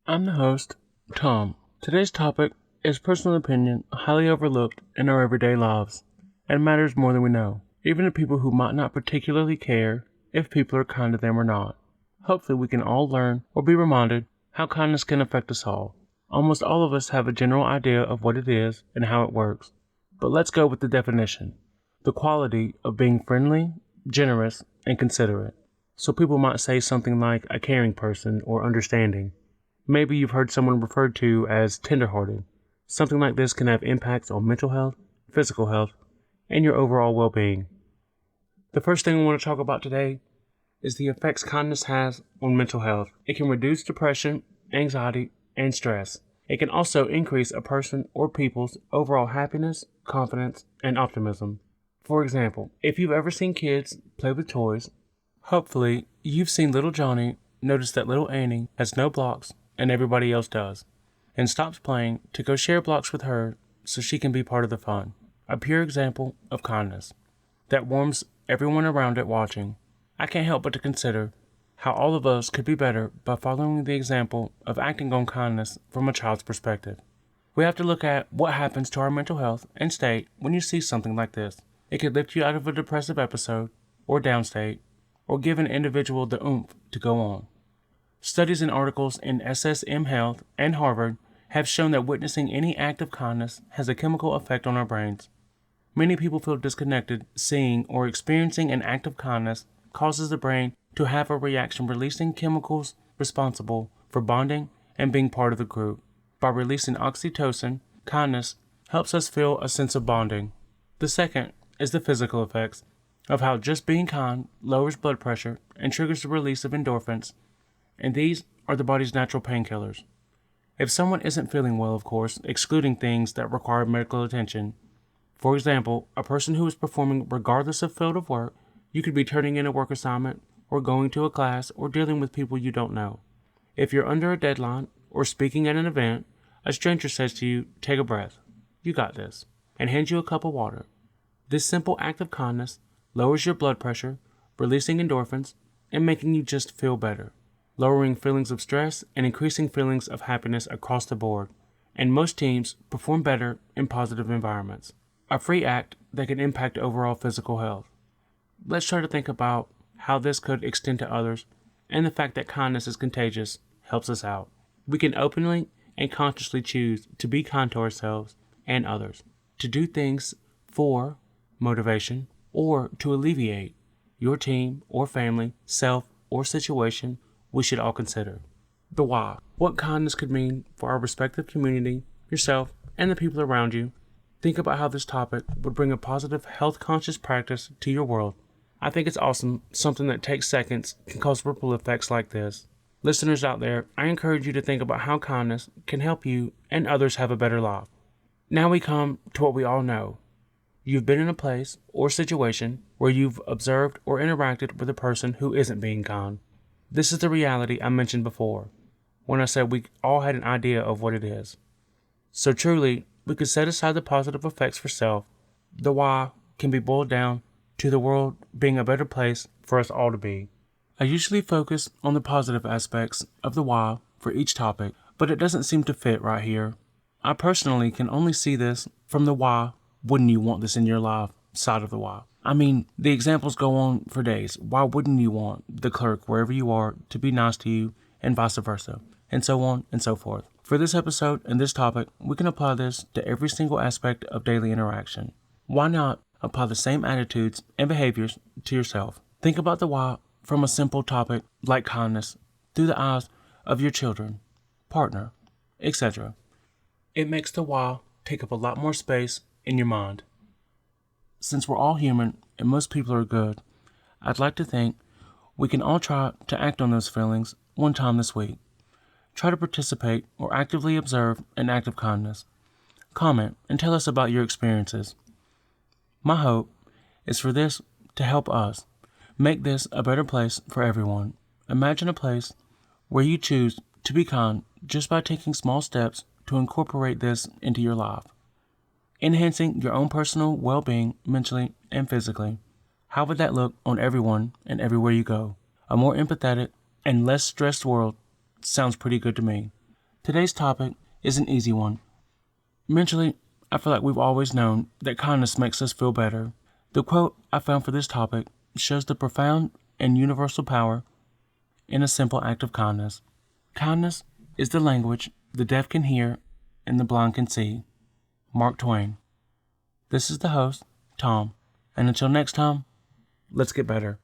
I'm the host, Tom. Today's topic is personal opinion highly overlooked in our everyday lives and matters more than we know, even to people who might not particularly care if people are kind to them or not. Hopefully we can all learn or be reminded how kindness can affect us all. Almost all of us have a general idea of what it is and how it works, but let's go with the definition. The quality of being friendly, generous, and considerate. So people might say something like a caring person or understanding. Maybe you've heard someone referred to as tenderhearted. Something like this can have impacts on mental health, physical health, and your overall well-being. The first thing I want to talk about today is the effects kindness has on mental health. It can reduce depression, anxiety, and stress. It can also increase a person or people's overall happiness, confidence, and optimism. For example, if you've ever seen kids play with toys, hopefully you've seen little Johnny notice that little Annie has no blocks and everybody else does, and stops playing to go share blocks with her so she can be part of the fun. A pure example of kindness that warms everyone around it watching. I can't help but to consider how all of us could be better by following the example of acting on kindness from a child's perspective. We have to look at what happens to our mental health and state when you see something like this. It could lift you out of a depressive episode or downstate, or give an individual the oomph to go on. Studies and articles in SSM Health and Harvard have shown that witnessing any act of kindness has a chemical effect on our brains. Many people feel disconnected. Seeing or experiencing an act of kindness causes the brain to have a reaction releasing chemicals responsible for bonding and being part of the group. By releasing oxytocin, kindness helps us feel a sense of bonding. The second is the physical effects of how just being kind lowers blood pressure and triggers the release of endorphins, and these are the body's natural painkillers. If someone isn't feeling well, of course, excluding things that require medical attention. For example, a person who is performing regardless of field of work, you could be turning in a work assignment, or going to a class, or dealing with people you don't know. If you're under a deadline, or speaking at an event, a stranger says to you, "Take a breath, you got this," and hands you a cup of water. This simple act of kindness lowers your blood pressure, releasing endorphins, and making you just feel better, lowering feelings of stress and increasing feelings of happiness across the board. And most teams perform better in positive environments. A free act that can impact overall physical health. Let's try to think about how this could extend to others, and the fact that kindness is contagious helps us out. We can openly and consciously choose to be kind to ourselves and others, to do things for motivation, or to alleviate your team or family, self, or situation. We should all consider the why. What kindness could mean for our respective community, yourself, and the people around you. Think about how this topic would bring a positive, health-conscious practice to your world. I think it's awesome. Something that takes seconds can cause ripple effects like this. Listeners out there, I encourage you to think about how kindness can help you and others have a better life. Now we come to what we all know. You've been in a place or situation where you've observed or interacted with a person who isn't being kind. This is the reality I mentioned before, when I said we all had an idea of what it is. So truly, we could set aside the positive effects for self. The why can be boiled down to the world being a better place for us all to be. I usually focus on the positive aspects of the why for each topic, but it doesn't seem to fit right here. I personally can only see this from the why wouldn't you want this in your life side of the why. I mean, the examples go on for days. Why wouldn't you want the clerk wherever you are to be nice to you, and vice versa, and so on and so forth. For this episode and this topic, we can apply this to every single aspect of daily interaction. Why not apply the same attitudes and behaviors to yourself? Think about the why from a simple topic like kindness through the eyes of your children, partner, etc. It makes the why take up a lot more space in your mind. Since we're all human and most people are good, I'd like to think we can all try to act on those feelings one time this week. Try to participate or actively observe an act of kindness. Comment and tell us about your experiences. My hope is for this to help us make this a better place for everyone. Imagine a place where you choose to be kind just by taking small steps to incorporate this into your life, enhancing your own personal well-being mentally and physically. How would that look on everyone and everywhere you go? A more empathetic and less stressed world sounds pretty good to me. Today's topic is an easy one. Mentally, I feel like we've always known that kindness makes us feel better. The quote I found for this topic shows the profound and universal power in a simple act of kindness. Kindness is the language the deaf can hear and the blind can see. Mark Twain. This is the host, Tom, and until next time, let's get better.